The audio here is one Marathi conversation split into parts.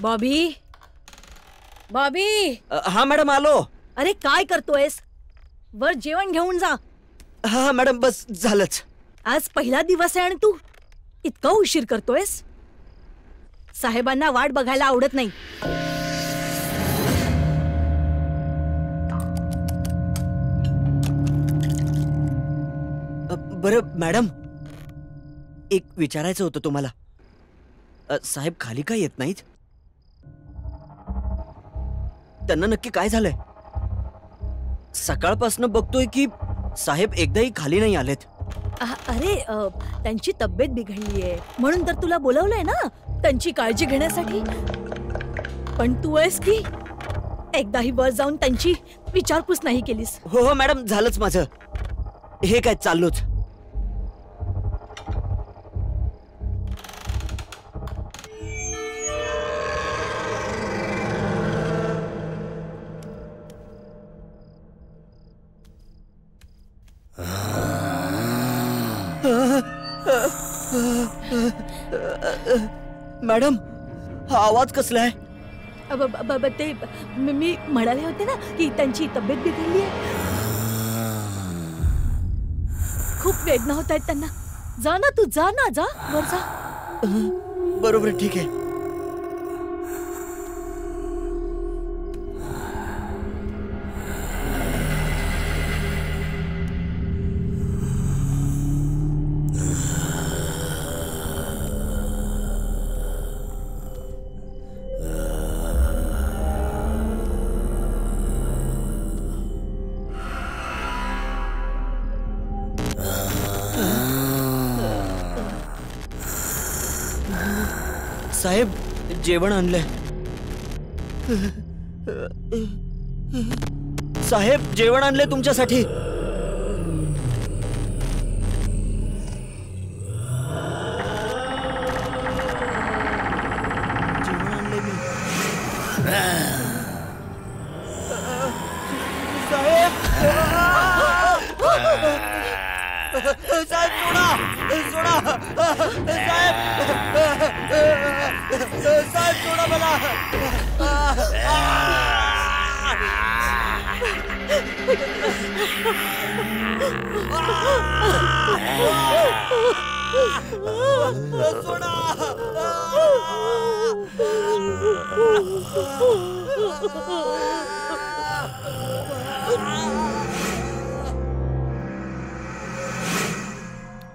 बॉबी, बॉबी. हा मॅडम आलो. अरे काय करतोयस? वर जेवण घेऊन जा. हा मॅडम बस झालंच. आज पहिला दिवस आहे आणि तू इतका उशीर करतोयस. साहेबांना वाट बघायला आवडत नाही. बरं मॅडम, एक विचारायचं होतं तुम्हाला. साहेब खाली का येत नाहीत? त्यांना नक्की काय झालंय? सकाळपासून बघतोय की साहेब एकदाही खाली नाही आलेत. अरे त्यांची तब्येत बिघडलीये म्हणून तर तुला बोलवलंय ना, त्यांची काळजी घेण्यासाठी. पण तू आहेस की एकदाही वर जाऊन त्यांची विचारपूस नाही केलीस. हो हो मॅडम, झालंच माझं. हे काय चाललोच. मॅडम, हा आवाज कसला आहे? ते मी म्हणाले होते ना की त्यांची तब्येत बिघडली आहे. खूप वेदना होत आहेत त्यांना. जा ना तू, जा ना, जा वर जा. बरोबर, ठीक आहे. साहेब, जेवण आणलंय. साहेब, जेवण आणलंय तुमच्यासाठी. जेवण आणलंय मी. साहेब, साहेब सोडा, सोडा. साहेब, साहेब सोडा मला. सोडा.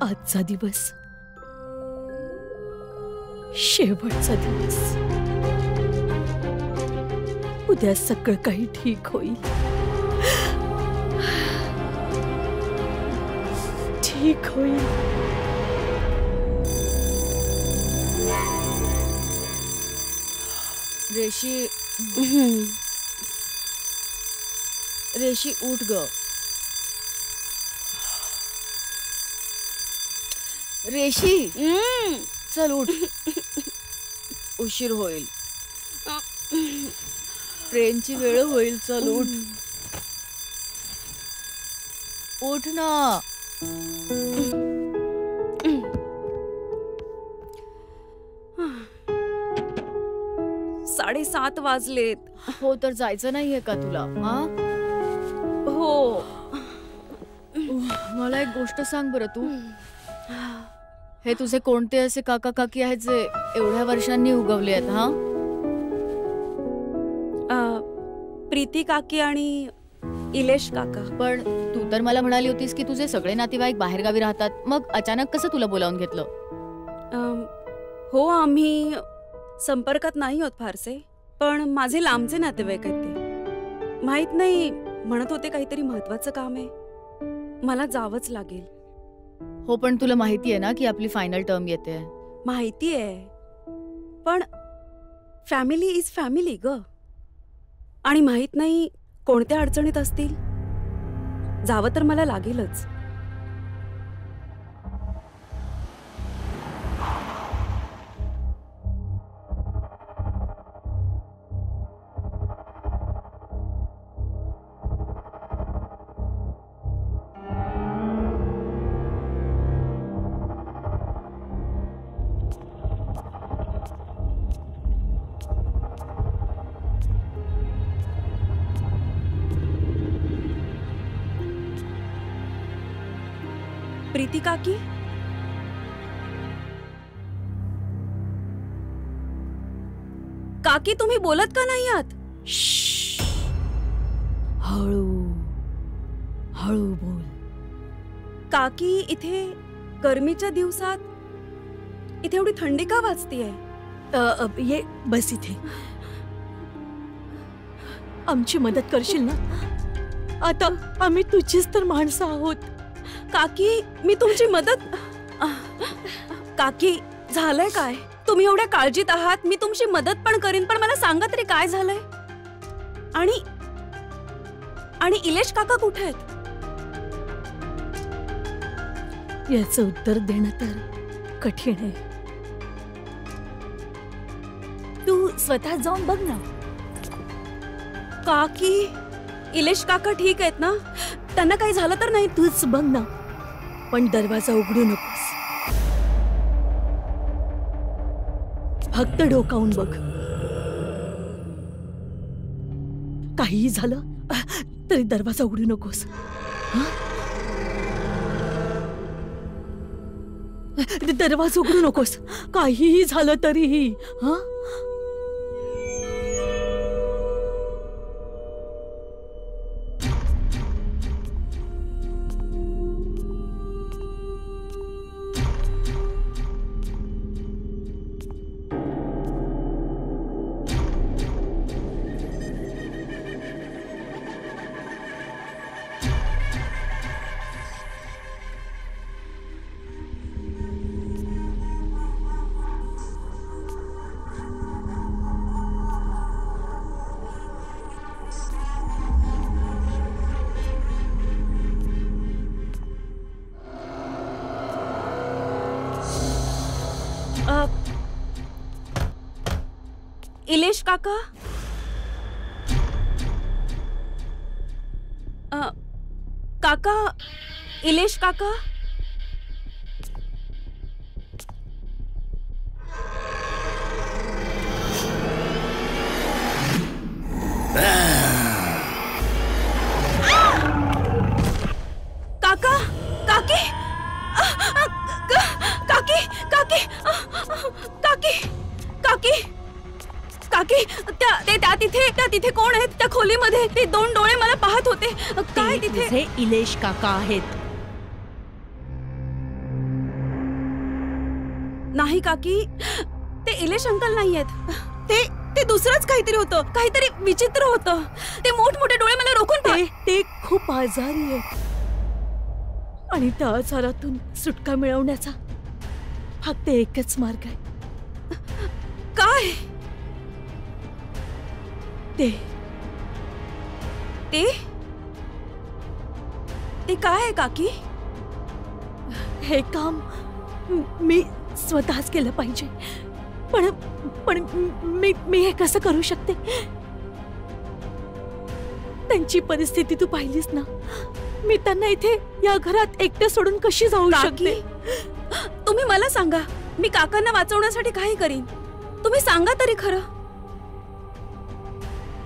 आजचा दिवस शेवटचा दिवस. उद्या सगळं काही ठीक होईल. ठीक होईल. रेशी, रेशी उठ ग. रेशी, चल उठ. उशीर होईल. ट्रेनची वेळ होईल. चल उठ. उठ ना. 7:30 वाजलेत. हो, तर जायचं नाहीये का तुला? हा, हो. मला एक गोष्ट सांग बरं तू. हे तुझे कोणते असे काका काकी आहेत जे एवढ्या वर्षांनी उगवले आहेत? हा, प्रीती काकी आणि इलेश काका. पण तू तर मला म्हणाली होतीस की तुझे सगळे नातेवाईक बाहेरगावी राहतात. मग अचानक कसं तुला बोलावून घेतलं? हो, आम्ही संपर्कात नाही होत फारसे, पण माझे लांबचे नातेवाईक आहेत ते. माहित नाही, म्हणत होते काहीतरी महत्वाचं काम आहे, मला जावंच लागेल. हो, पण तुला माहिती आहे ना की आपली फायनल टर्म येते. माहिती आहे, पण फॅमिली इज फॅमिली ग. आणि माहित नाही कोणत्या अडचणीत असतील. जावं तर मला लागेलच. प्रीती काकी? काकी तुम्ही बोलत का नाही आहात? श्श्श. हळू हळू बोल. काकी इथे गरमीच्या दिवसात इथे एवढी थंडी का वाजतीये? ये बस इथे. आमची मदत करशील ना? आता आम्ही तुझीच तर माणसं आहोत. काकी मी तुमची मदत काकी झालंय काय? तुम्ही एवढ्या काळजीत आहात, मी तुमची मदत पण करीन, पण मला सांगा तरी काय झालंय? आणि आणि इलेश काका कुठे आहेत? याचं उत्तर देणं तर कठीण आहे. तू स्वतः जाऊन बघ ना. काकी इलेश काका ठीक आहेत ना? त्यांना काही झालं तर नाही? तूच बघ ना, पण दरवाजा उघडू नकोस. फक्त डोकावून बघ. काहीही झालं तरी दरवाजा उघडू नकोस. हं? दरवाजा उघडू नकोस, काहीही झालं तरीही. हा इलेश काका? काका इलेश काका? काका काकी काकी काकी काकी काकी काकी त्या तिथे कोण आहेत? त्या खोलीमध्ये ते दोन डोळे मला पाहत होते. काय तिथे? तुझे इलेश काका आहेत. नाही काकी, ते इलेश अंकल नाही आहेत. ते दुसरंच काहीतरी होतं, काहीतरी विचित्र होतं. ते मोठमोठे डोळे मला रोखून ते खूप आजारी आहेत आणि त्या आजारातून सुटका मिळवण्याचा फक्त एकच मार्ग आहे. काय? ते ते ते काय आहे काकी? हे काम मी स्वतःच केलं पाहिजे, पण पण मी हे कसं करू शकते? त्यांची परिस्थिती तू पाहिलीस ना. मी त्यांना इथे या घरात एकटं सोडून कशी जाऊ शकते? तुम्ही मला सांगा, मी काकांना वाचवण्यासाठी काही करीन. तुम्ही सांगा तरी खरं.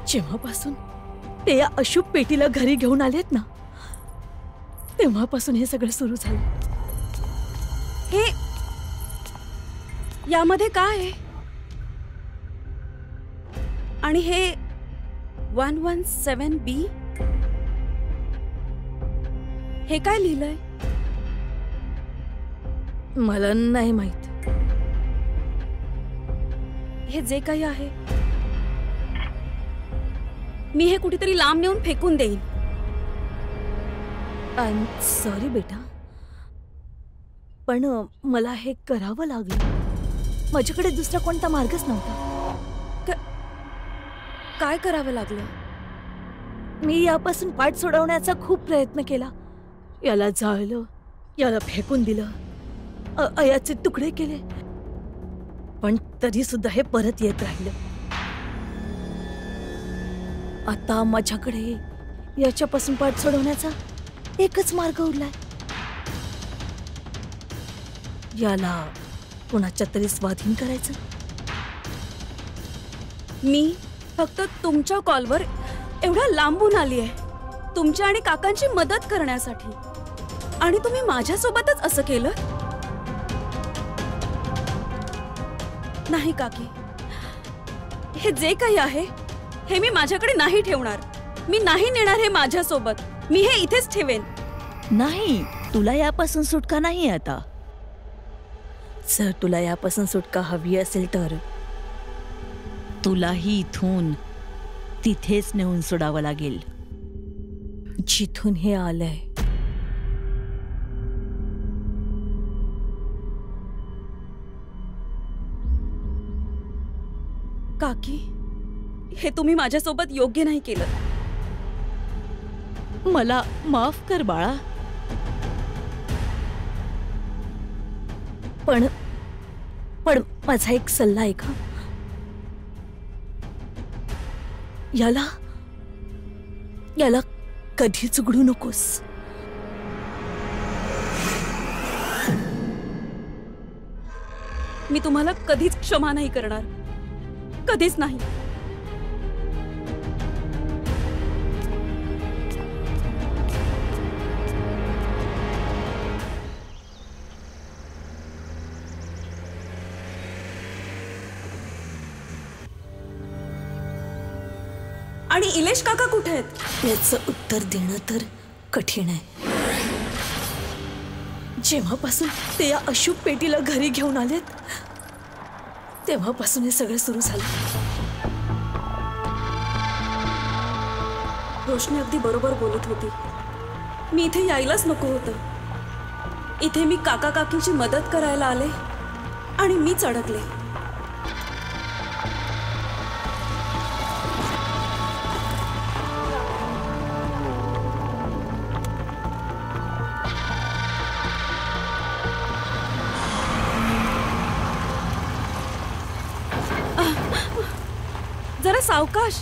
जेव्हापासून ते या अशुभ पेटीला घरी घेऊन आलेत ना, तेव्हापासून हे सगळं सुरू झालं. हे यामध्ये काय आहे? आणि हे 117B हे काय लिहिलंय? मला नाही माहित. हे जे काही आहे मी हे कुठेतरी लांब नेऊन फेकून देईन. आय एम सॉरी बेटा, पण मला हे करावं लागलं. माझ्याकडे दुसरा कोणता मार्गच नव्हता. काय करावं लागलं? मी यापासून पाठ सोडवण्याचा खूप प्रयत्न केला. याला जाळलं, याला फेकून दिलं, याचे तुकडे केले, पण तरी सुद्धा हे परत येत राहिलं. आता माझ्याकडे याच्यापासून पाठ सोडवण्याचा एकच मार्ग उरलाय. याला कोणाच्या तरी स्वाधीन करायचं. मी फक्त तुमच्या कॉलवर एवढ्या लांबून आली आहे तुमच्या आणि काकांची मदत करण्यासाठी, आणि तुम्ही माझ्यासोबतच असं केलं? नाही काकी, हे जे काही आहे हे मी माझ्याकडे नाही ठेवणार. मी नाही नेणार हे माझ्यासोबत. मी हे इथेच ठेवेन. नाही, तुला यापासून सुटका नाही आता. जर तुला यापासून सुटका हवी असेल तर तुलाही इथून तिथेच नेऊन सोडावं लागेल जिथून हे आलंय. काकी, हे तुम्ही माझ्यासोबत योग्य नाही केलं. मला माफ कर बाळा. पण पण माझा एक सल्ला आहे का, याला कधीच उघडू नकोस. मी तुम्हाला कधीच क्षमा नाही करणार. कधीच नाही. आणि इलेश काका कुठे आहेत? याचं उत्तर देणं तर कठीण आहे. जेव्हापासून ते या अशुभ पेटीला घरी घेऊन आलेत तेव्हापासून हे सगळं सुरू झालं. रोशनी अगदी बरोबर बोलत होती. मी इथे यायलाच नको होतं. इथे मी काका काकींची मदत करायला आले आणि मीच अडकले. जरा सावकाश.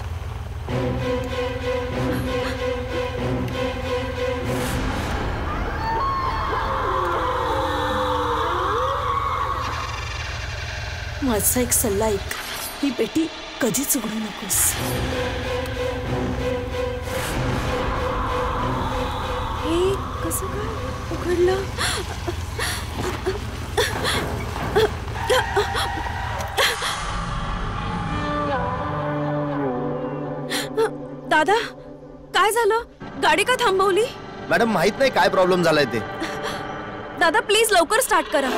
माझा एक सल्ला ऐक, ही पेटी कधीच उघडू नकोस. हे कसं काय उघडलं? दादा, काय झालं? गाडी का थांबवली? मॅडम माहित नाही काय प्रॉब्लेम झालाय ते. दादा प्लीज लवकर स्टार्ट करा.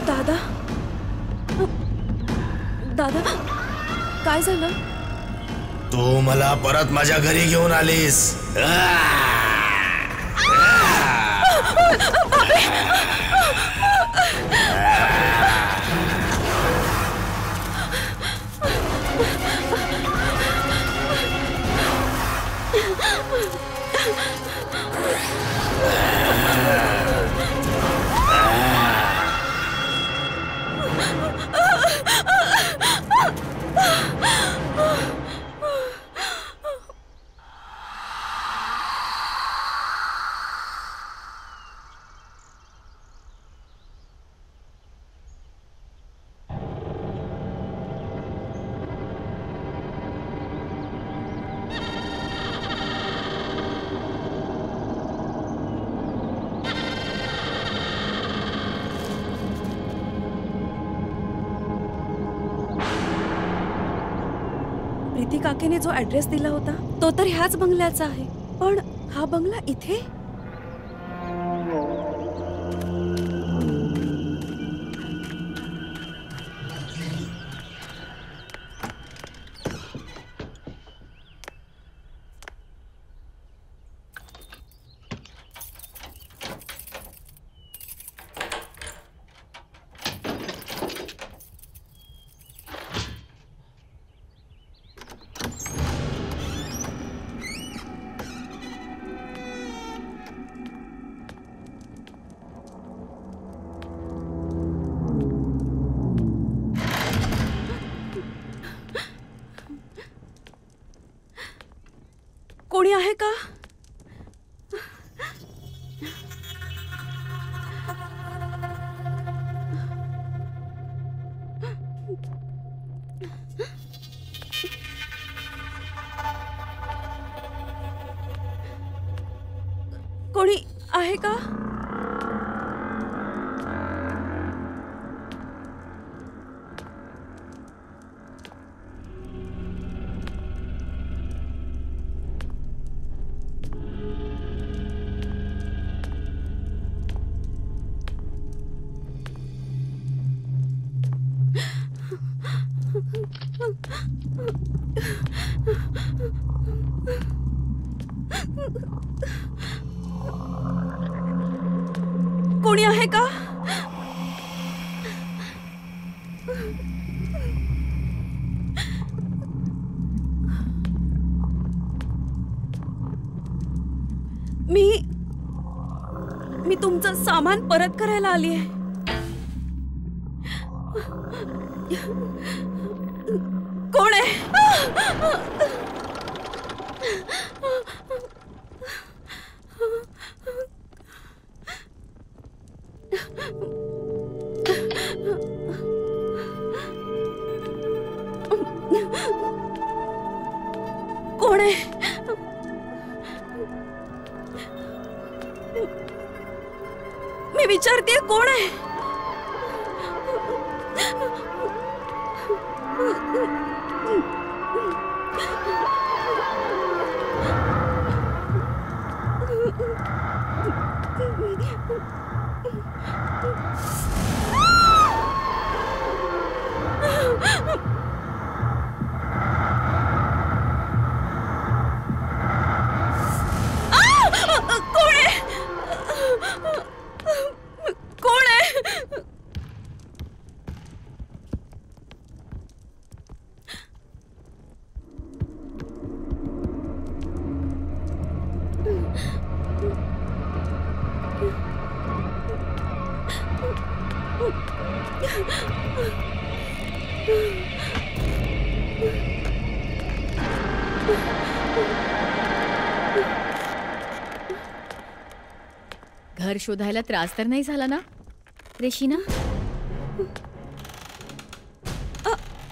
दादा, दादा काय झालं? तू मला परत माझ्या घरी घेऊन आलीस. प्रीती काकेने जो ऍड्रेस दिला होता तो तर ह्याच बंगल्याचा आहे. पण हा बंगला इथे? कोणी आहे का? कोणी आहे का? कोणी आहे का? मी तुमचं सामान परत करायला आली आहे. कोण आहे? कोण आहे? मी विचारते कोण आहे? घर शोधायला त्रास तर नाही झाला ना रेशीना?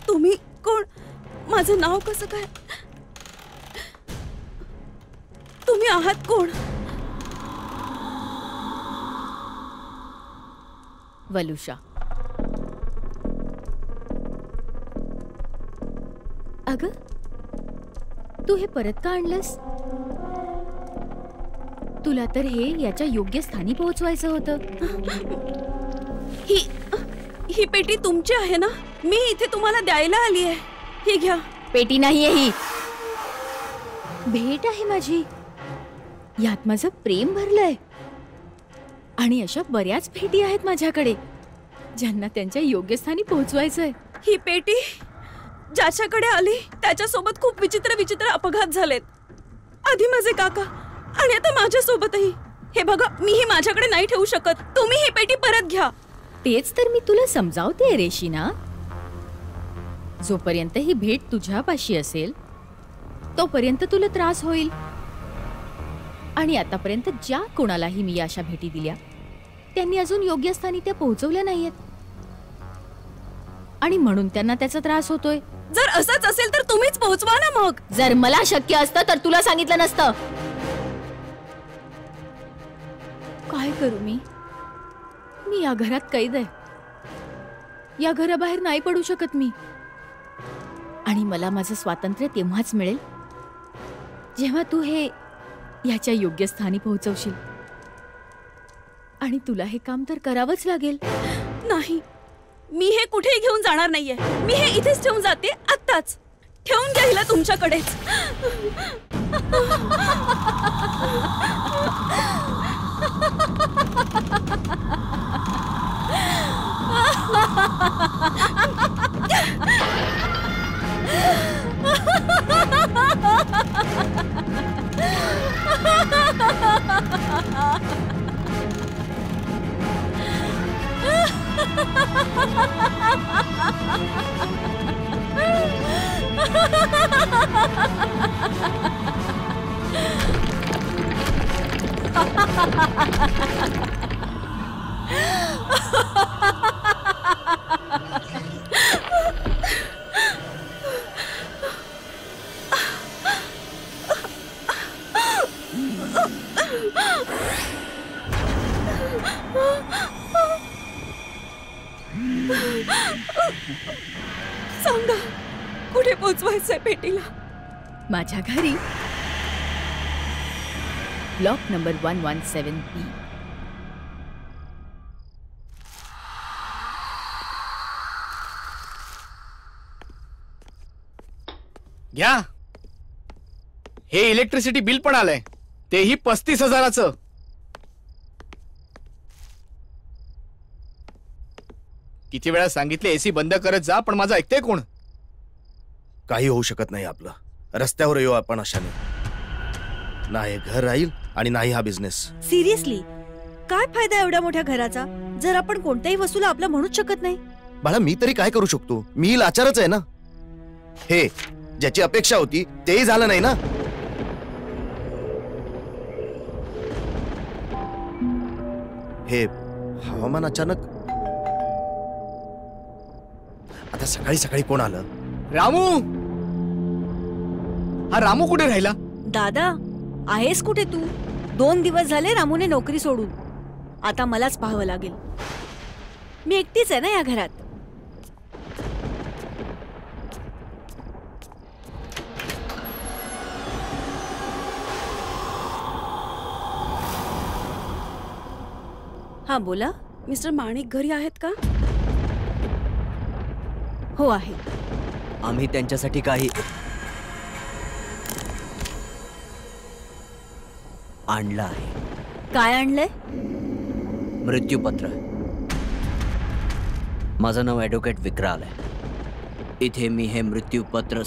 तुम्ही कोण? माझं नाव कसं काय? तुम्ही आहात कोण? वलुषा. अगं तू हे परत का आणलंस? तुला तर हे याच्या योग्य स्थानी पोहोचवायचं होतं. ही पेटी तुमची आहे ना? मी इथे तुम्हाला द्यायला आली आहे. ही घ्या. पेटी नाहीये ही, भेट आहे माझी. यात माझं प्रेम भरलंय आणि अशा बऱ्याच भेटी आहेत माझ्याकडे ज्यांना त्यांच्या योग्य स्थानी पोहोचवायचंय. ही पेटी ज्याच्याकडे आली त्याच्यासोबत खूप विचित्र विचित्र अपघात झालेत. आधी माझे काका आणि आता माझ्यासोबतही. हे बघा, मी ही माझ्याकडे नाही ठेवू शकत. तुम्ही ही पेटी परत घ्या. तेच तर मी तुला समजावते रेशीना. जोपर्यंत ही भेट तुझ्यापाशी असेल तोपर्यंत तुला त्रास होईल. आणि आतापर्यंत ज्या कोणालाही मी अशा भेटी दिल्या त्यांनी अजून योग्य स्थानी त्या पोहोचवल्या नाहीयेत आणि म्हणून त्यांना त्याचा त्रास होतोय. जर असंच असेल तर तुम्हीच पोहोचवा ना मग. जर मला शक्य असतं तर तुला सांगितलं नसतं. काय करू मी या घरात कैद आहे. या घराबाहेर नाही पडू शकत मी. आणि मला माझं स्वातंत्र्य तेव्हाच मिळेल जेव्हा तू हे याच्या योग्य स्थानी पोहोचवशील. आणि तुला हे काम तर करावंच लागेल. नाही, मी हे कुठेही घेऊन जाणार नाहीये. मी हे इथेच ठेवून जाते. आत्ताच ठेवून घ्या हिला तुमच्याकडेच. सांगा कुठे पोचवायचंय पेटीला? माझ्या घरी. Block number 117B. घ्या, हे इलेक्ट्रिसिटी बिल पण आलंय, तेही 35,000चं. किती वेळा सांगितले एसी बंद करत जा, पण माझं ऐकते कोण? काही होऊ शकत नाही आपलं. रस्त्यावर येऊ आपण अशाने. ना हे घर राहील आणि नाही हा बिझनेस. सिरियसली काय फायदा एवढ्या मोठ्या घराचा जर आपण कोणत्याही वस्तूला आपलं म्हणूच शकत नाही? बाळा, मी तरी काय करू शकतो? मी लाचारच आहे ना. हे ज्याची अपेक्षा होती तेही झालं नाही ना. हे हवामान अचानक. आता सकाळी सकाळी कोण आलं? रामू. हा रामू कुठे राहिला? दादा आहेस कुठे तू? 2 दिवस झाले रामूने नोकरी सोडून. आता मलाच पाहावं लागेल. मी एकटीच आहे ना या घरात. हा बोला. मिस्टर माणिक घरी आहेत का? हो आहे. आम्ही त्यांच्यासाठी काही आणलं आहे. काय आणलंय? मृत्यूपत्र. माझं नाव ॲडव्होकेट विक्राल आहे. इथे मी हे मृत्यूपत्र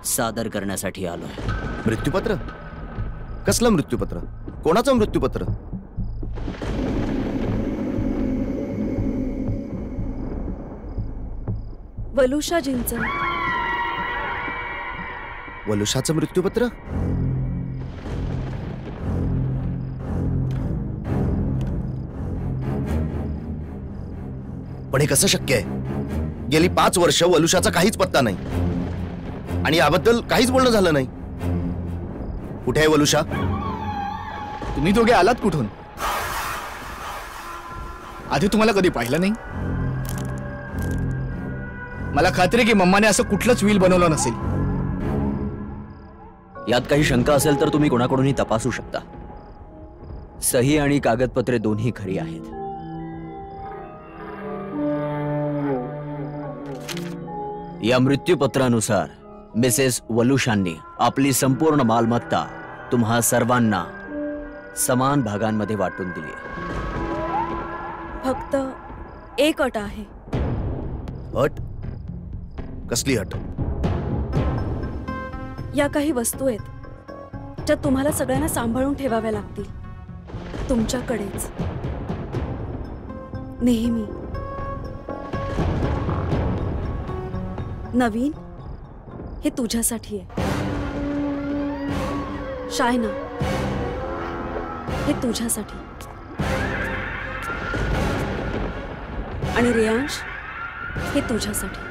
सादर करण्यासाठी आलोय. मृत्यूपत्र? कसलं मृत्यूपत्र? कोणाचं मृत्यूपत्र? वलुषाजींचं. वलुषाचं मृत्यूपत्र? पण हे कसं शक्य आहे? गेली 5 वर्ष वलुषाचा काहीच पत्ता नाही आणि याबद्दल काहीच बोलणं झालं नाही. कुठे आहे वलुषा? तुम्ही दोघे आलात कुठून? आधी तुम्हाला कधी पाहिलं नाही. मला खात्री की मम्माने असं कुठलंच व्हील बनवलं नसेल. यात काही शंका असेल तर तुम्ही कोणाकडूनही तपासू शकता. सही आणि कागदपत्रे दोन्ही खरी आहेत. या मृत्यूपत्रानुसार मिसेस वलुषांनी आपली संपूर्ण मालमत्ता तुम्हा सर्वांना समान भागांमध्ये वाटून दिली. फक्त एक अट आहे. अट? कसली अट? या काही वस्तू आहेत ज्या तुम्हाला सगळ्यांना सांभाळून ठेवाव्या लागतील. तुमच्याकडेच नेहमी. नवीन, हे तुझ्यासाठी आहे. शायना, हे तुझ्यासाठी. आणि रियांश, हे तुझ्यासाठी.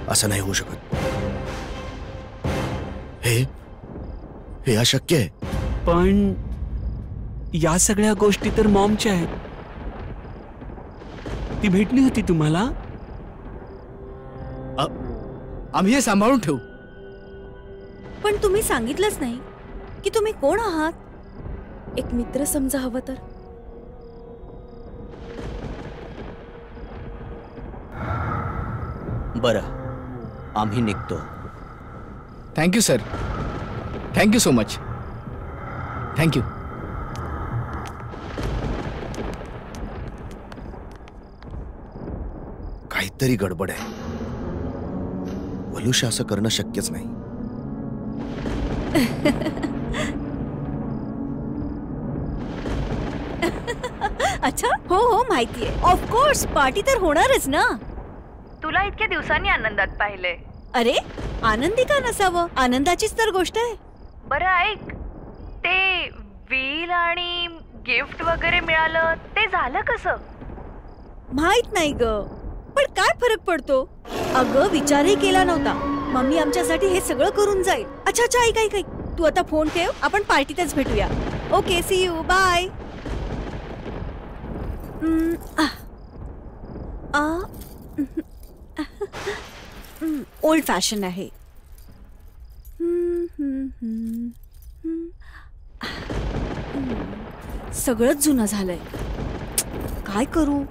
असं नाही होऊ शकत. हे अशक्य आहे. पण या सगळ्या गोष्टी तर मॉमच्या आहेत. ती भेटली होती तुम्हाला. आम्ही हे सांभाळून ठेवू. पण तुम्ही सांगितलंच नाही की तुम्ही कोण आहात. एक मित्र समजा हवं तर. बरं, आम्ही निघतो. Thank you sir. Thank you so much. Thank you. काहीतरी गडबड आहे. वलुषा असं करणं शक्यच नाही. अच्छा हो हो माहितीये. ऑफकोर्स पार्टी तर होणारच ना. तुला इतक्या दिवसांनी आनंदात पाहिले. अरे आनंदी का नसावं, आनंदाचीच तर गोष्ट आहे. बरं ऐक, ते व्हील आणि गिफ्ट वगैरे मिळालं ते झालं कसं? माहित नाही ग, पण काय फरक पडतो. अगं विचारही केला नव्हता. मम्मी आमच्यासाठी हे सगळं करून जाईल. अच्छा अच्छा ऐक ऐक ऐक, तू आता फोन ठेव, आपण पार्टीतच भेटूया. Okay see you bye. Old fashion आहे. सगळंच जुनं झालंय. काय करू.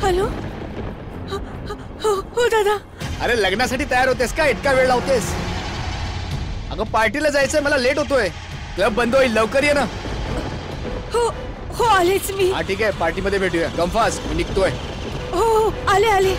हॅलो. हो दादा. अरे लग्नासाठी तयार होतेस का? इतका वेळ लावतेस? अगं पार्टीला जायचंय, मला लेट होतोय. क्लब बंद होईल, लवकर ये ना. हो हो आलेच मी. हा ठीक आहे, पार्टीमध्ये भेटूया. कम फास्ट, मी निघतोय. हो हो आले आले.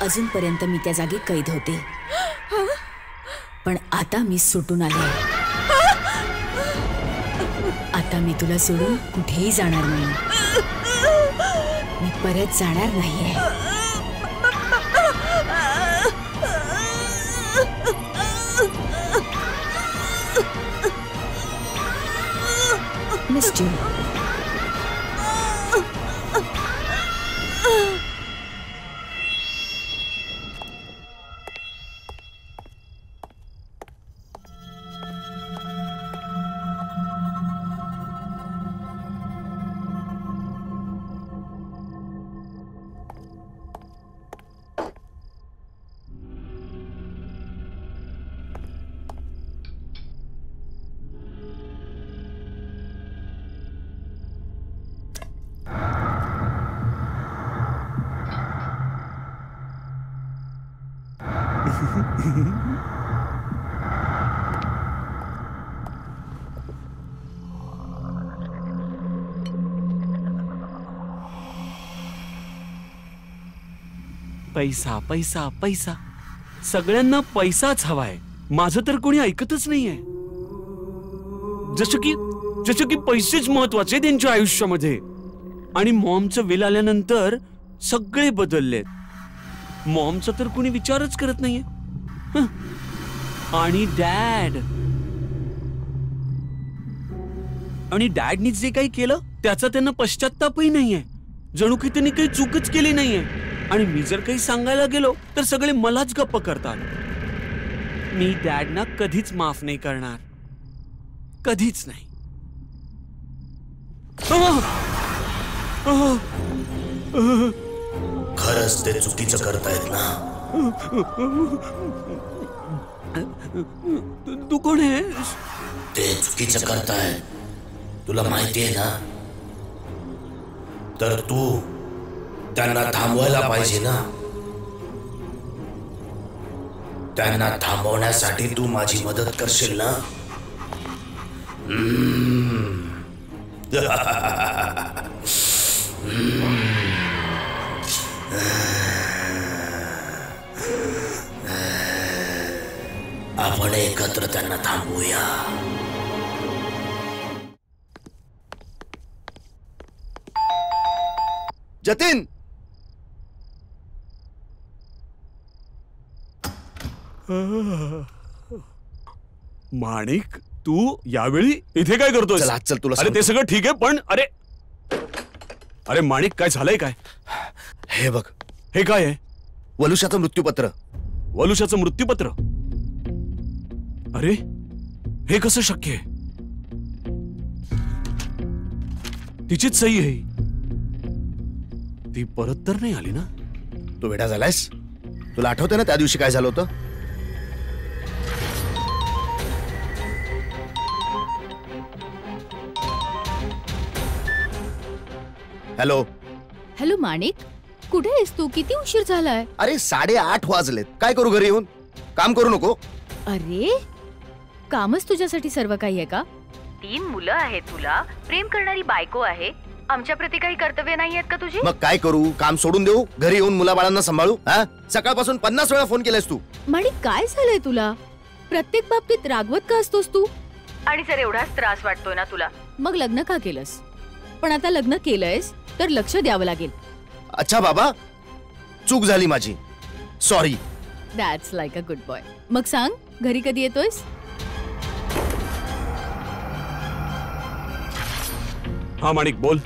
अजूनपर्यंत मी त्या जागी कैद होते, पण आता मी सुटून आले. आता मी तुला सोडून कुठेही जाणार नाही. मी परत जाणार नाहीये. Missed you. पैसा पैसा पैसा, सगळ्यांना पैसाच हवाय. माझं तर कोणी ऐकतच नाहीये. जसं की पैसेच महत्वाचे त्यांच्या आयुष्यामध्ये. आणि मॉमचं बिल आल्यानंतर सगळे बदललेत. मॉमचा तर कोणी विचारच करत नाहीये. आणि डॅडनी जे काही केलं त्याचा त्यांना पश्चात्तापही नाहीये. जणू की त्यांनी काही चूकच केली नाहीये. आणि मी जर काही सांगायला गेलो तर सगळे मलाच गप्प करतात. मी डॅडना कधीच माफ नाही करणार. कधीच नाही. खरंच ते चुकीचं करतायत ना. तू कोण आहेस? ते चुकीचं करतायत, तुला माहिती आहे ना. तर तू त्यांना थांबवायला पाहिजे ना. त्यांना थांबवण्यासाठी तू माझी मदत करशील ना. आपण एकत्र त्यांना थांबवूया. जतीन, माणिक, तू यावेळी इथे काय करतोय? चल आज चल, तुला अरे ते सांगतो. सगळं ठीक आहे, पण अरे अरे माणिक, काय झालंय काय? हे बघ, हे काय आहे? वलुषाचं मृत्यूपत्र. वलुषाचं मृत्यूपत्र? अरे हे कसं शक्य आहे? तिचीच सही आहे. ती परत तर नाही आली ना? तू वेडा झालायस? तुला आठवतंय ना त्या दिवशी काय झालं होतं? हॅलो. हॅलो माणिक, कुठे आहेस तू? किती उशीर झालाय? अरे 8:30 वाजलेत. काय करू घरी येऊन? काम करू नको? अरे कामच तुझ्यासाठी सर्व काही आहे का? 3 मुलं आहेत तुला, प्रेम करणारी बायको आहे. आमच्या प्रती काही कर्तव्य नाही आहेत का तुझी? मग काय करू? काम सोडून देऊ? घरी येऊन मुलाबाळांना सांभाळू? हा, सकाळपासून 50 वेळा फोन केलायस तू. माणिक, काय झालंय तुला? प्रत्येक बाबतीत रागवत का असतोस तू? आणि जर एवढाच त्रास वाटतोय ना तुला, मग लग्न का केलंस? पण आता लग्न केलंयस तर लक्ष द्यावं लागेल. अच्छा बाबा, चूक झाली माझी, sorry. That's like a good boy. मग सांग, घरी कधी येतोयस? हा माणिक, बोल.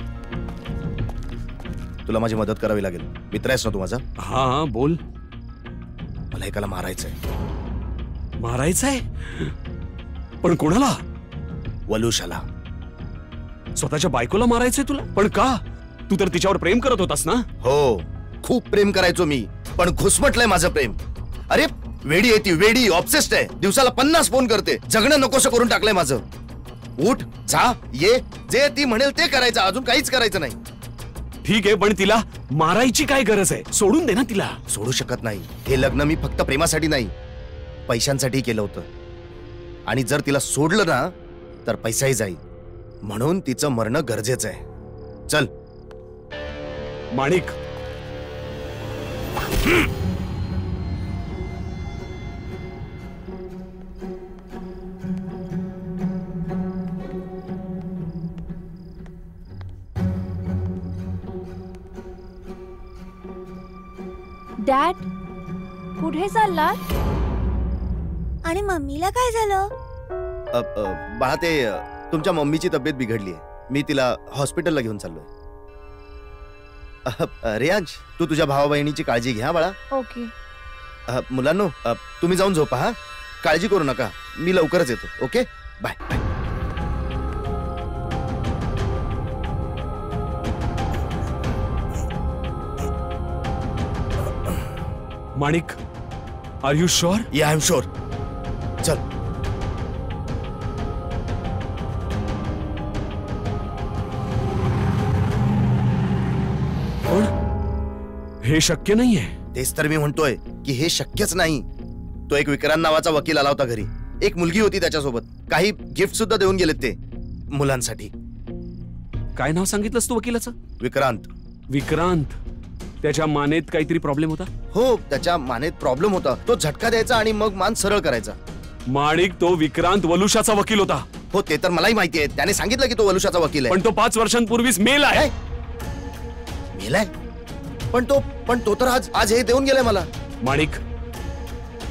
तुला माझी मदत करावी लागेल. मित्र आहेस ना तू माझा? हा हा, बोल. मला एकाला मारायचंय. मारायचंय? पण कोणाला? वलुषाला. स्वतःच्या बायकोला मारायचंय तुला? पण का? तू तर तिच्यावर प्रेम करत होतास ना? हो, खूप प्रेम करायचो मी, पण घुसमटलंय माझं प्रेम. अरे वेडी आहे ती, वेडी, ऑब्सेस्ड आहे. दिवसाला 50 फोन करते. जगणं नकोसं करून टाकलंय माझं. उठ, जा, ये, जे ती म्हणेल ते करायचं, अजून काहीच करायचं नाही. ठीक आहे, पण तिला मारायची काय गरज आहे? सोडून दे ना तिला. सोडू शकत नाही. हे लग्न मी फक्त प्रेमासाठी नाही, पैशांसाठी केलं होतं. आणि जर तिला सोडलं ना तर पैसाही जाईल. म्हणून तिचं मरणं गरजेचं आहे. चल. माणिक, डॅड, कुठे चाललात? आणि मम्मीला काय झालं? बाळा, ते तुमच्या मम्मीची तब्येत बिघडली आहे. मी तिला हॉस्पिटलला घेऊन चाललोय. रेयांश, तू तुझ्या भावा बहिणीची काळजी घ्या बाळा. ओके. मुलांनो, तुम्ही जाऊन झोपा. हा, काळजी करू नका. मी लवकरच येतो. Okay, bye bye. Manik, are you sure? Yeah, I am sure. चल. पण हे शक्य नाहीये. तेच तर मी म्हणतोय की हे शक्यच नाही. तो एक विक्रांत नावाचा वकील आला होता घरी. एक मुलगी होती त्याच्यासोबत. काही गिफ्ट सुद्धा देऊन गेलेत ते मुलांसाठी. काय नाव सांगितलंस तू वकिलाचं? विक्रांत. विक्रांत. त्याच्या मानेत काहीतरी प्रॉब्लेम होता? हो, त्याच्या मानेत प्रॉब्लेम होता. तो झटका द्यायचा आणि मग मान सरळ करायचा. माणिक, तो विक्रांत वलुषाचा वकील होता. हो, ते तर मलाही माहिती आहे. त्याने सांगितलं की तो वलुषाचा वकील आहे. पण तो 5 वर्षांपूर्वीच मेल आहे. मेलाय? पण तो तर आज हे देऊन गेलाय मला. माणिक,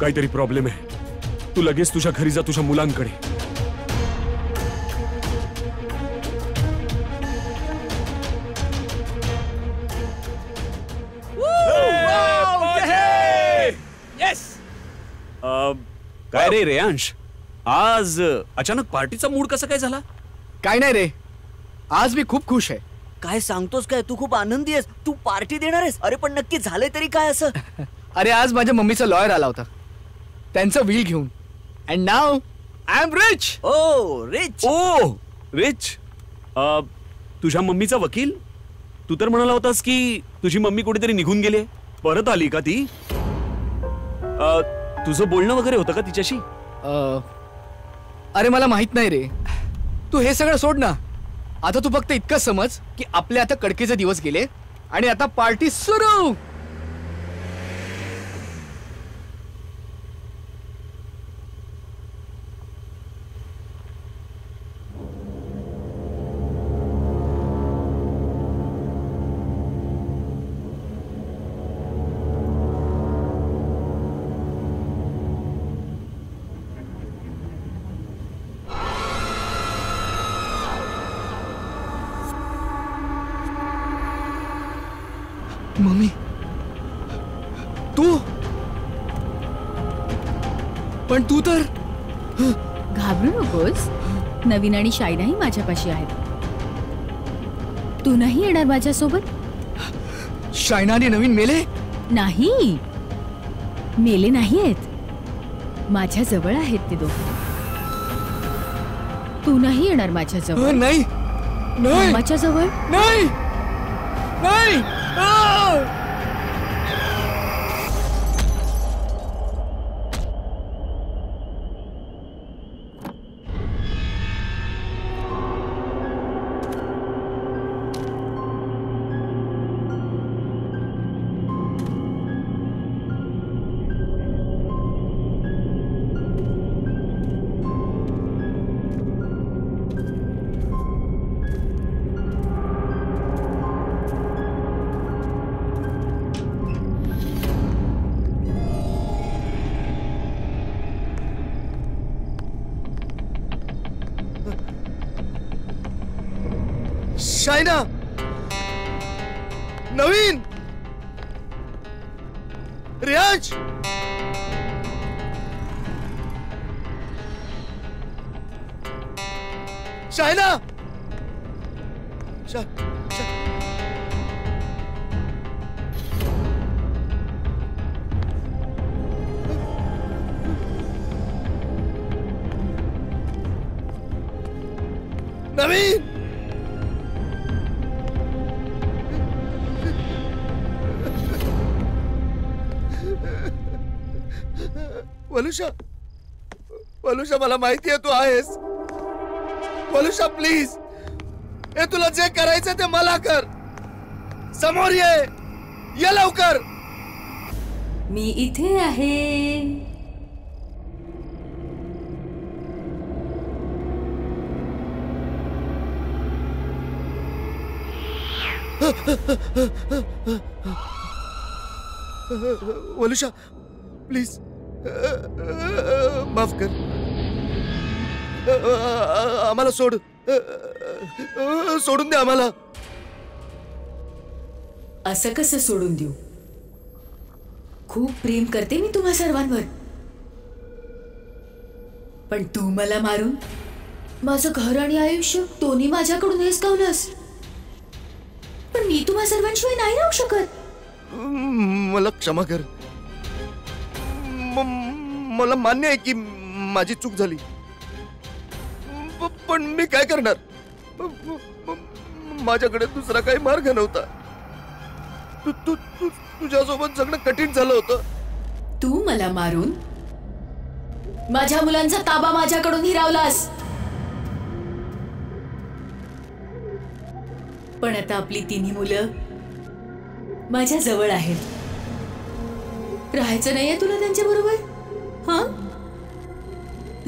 काहीतरी प्रॉब्लेम आहे. तू लगेच तुझ्या घरी जा, तुझ्या मुलांकडे. काय रे रेयांश, आज अचानक पार्टीचा मूड कसा काय झाला? काय नाही रे, आज मी खूप खुश आहे. काय सांगतोस काय? तू खूप आनंदी आहेस. तू पार्टी देणार आहेस? अरे पण नक्की झालंय तरी काय असं? अरे आज माझ्या मम्मीचा लॉयर आला होता, त्यांचं व्हील घेऊन. अँड नाव I am rich. Oh rich. Oh rich. तुझ्या मम्मीचा वकील? तू तर म्हणाला होतास की तुझी मम्मी कुठेतरी निघून गेली. परत आली का ती? तुझं बोलणं वगैरे होतं का तिच्याशी? अरे मला माहित नाही रे. तू हे सगळं सोड ना. आता तू फक्त इतकं समज की आपले आता कडकीचे दिवस गेले आणि आता पार्टी सुरू. पण तू तर घाबरू नकोस, नवीन आणि शायनाही माझ्यापाशी आहेत. तू नाही येणार माझ्यासोबत? शायना आणि नवीन मेले? नाही, मेले नाही आहेत, माझ्या जवळ आहेत ते दोघं. तू नाही येणार माझ्या जवळ? नाही नाही माझ्या जवळ नाही नाही. शायना, नवीन, रियाज, शायना, नवीन, वलुषा, वलुषा, मला माहिती आहे तू आहेस. वलुषा प्लीज, हे तुला जे करायचं ते मला कर. समोर ये लवकर. मी इथे आहे. वलुषा प्लीज, माफ कर. आम्हाला सोडून दे आम्हाला. असं कसं सोडून देऊ? खूप प्रेम करते मी तुम्हा सर्वांवर, पण तू मला मारून माझं घर आणि आयुष्य दोन्ही माझ्याकडून हिसकावलंस. पण मी तुम्हा सर्वांशिवाय नाही राहू शकत. मला क्षमा कर. मला मान्य आहे की माझी चूक झाली, पण मी काय करणार? माझ्याकडे दुसरा काही मार्ग नव्हता. तुझ्यासोबत जगणं कठीण झालं होतं. तू मला मारून माझ्या मुलांचा ताबा माझ्याकडून हिरावलास. पण आता आपली तिन्ही मुलं माझ्या जवळ आहेत. राहायचं नाहीये तुला त्यांच्या बरोबर? हा,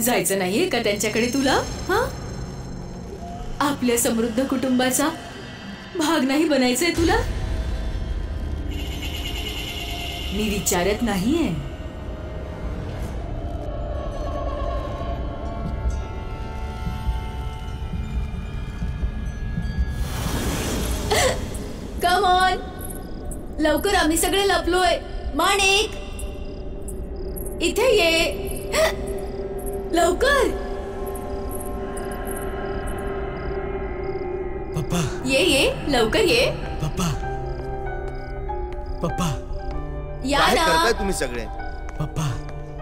जायचं नाहीये का त्यांच्याकडे तुला? हा, आपल्या समृद्ध कुटुंबाचा भाग नाही बनायचंय तुला? मी विचारत नाहीये. कम ऑन, लवकर, आम्ही सगळे लपलोय. माणिक, इथे ये लवकर. पप्पा, ये लवकर ये. पप्पा, पप्पा, या काय ना. करताय तुम्ही सगळे? पप्पा.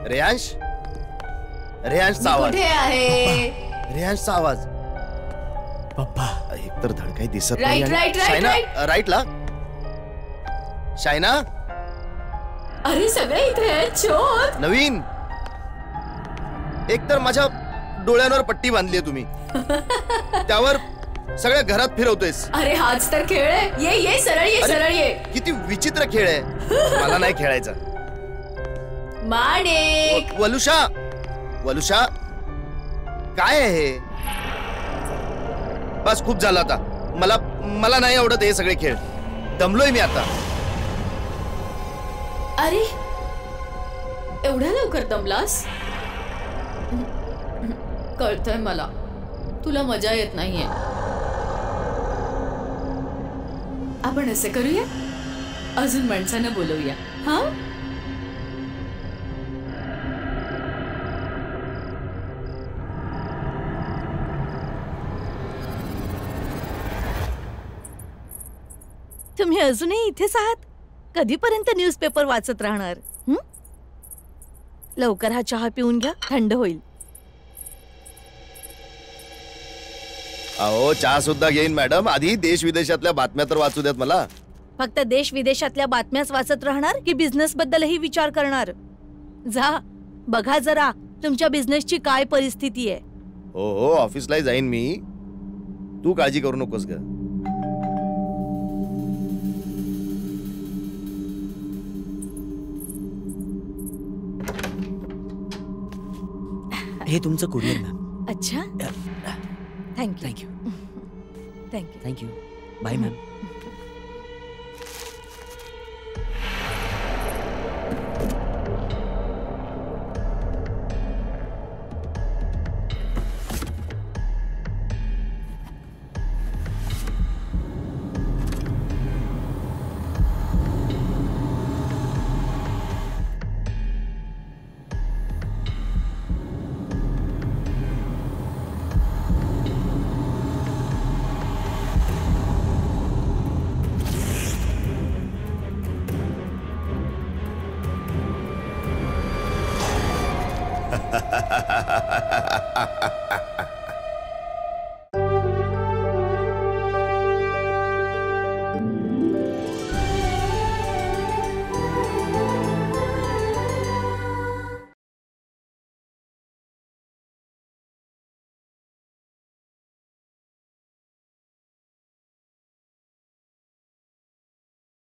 रेयांशचा आवाज. कुठे आहे? रेयांशचा आवाज. पप्पा, एकतर धडकाई दिसत राईट, नाही. Right, right, Shayna, right. राईटला. शायना, अरे सगळे इथे आहेत. शोध. नवीन, एकतर माझ्या डोळ्यांवर पट्टी बांधली तुम्ही, त्यावर सगळ्या घरात फिरवतोयस. अरे हाच तर खेळ आहे. ये सरळ ये, अरे, सरळ ये. किती विचित्र खेळ आहे. मला नाही खेळायचा. माणिक, वलुषा, काय आहे हे? बस, खूप झालं आता. मला नाही आवडत हे सगळे खेळ. दमलोय मी आता. अरे एवढ्या लवकर दमलास? कळतंय मला, तुला मजा येत नाहीये. आपण असं करूया, अजून माणसांना बोलवूया. हा, तुम्ही अजूनही इथेच आहात? कधीपर्यंत न्यूजपेपर वाचत राहणार? लवकर हा चहा पिऊन घ्या, थंड होईल. अहो चहा सुद्धा घेईन मॅडम. आधी देश विदेशातल्या बातम्या तर वाचू द्यात मला. फक्त देश विदेशातल्या बातम्याच वाचत राहणार की बिझनेस बद्दलही विचार करणार? जा बघा जरा तुमच्या बिझनेसची काय परिस्थिती आहे. हो हो, ऑफिसला जाईन मी. तू काळजी करू नकोस ग. हे तुमचं कुरिअर मॅम. अच्छा, thank you thank you. Thank you. Thank you. Bye ma'am.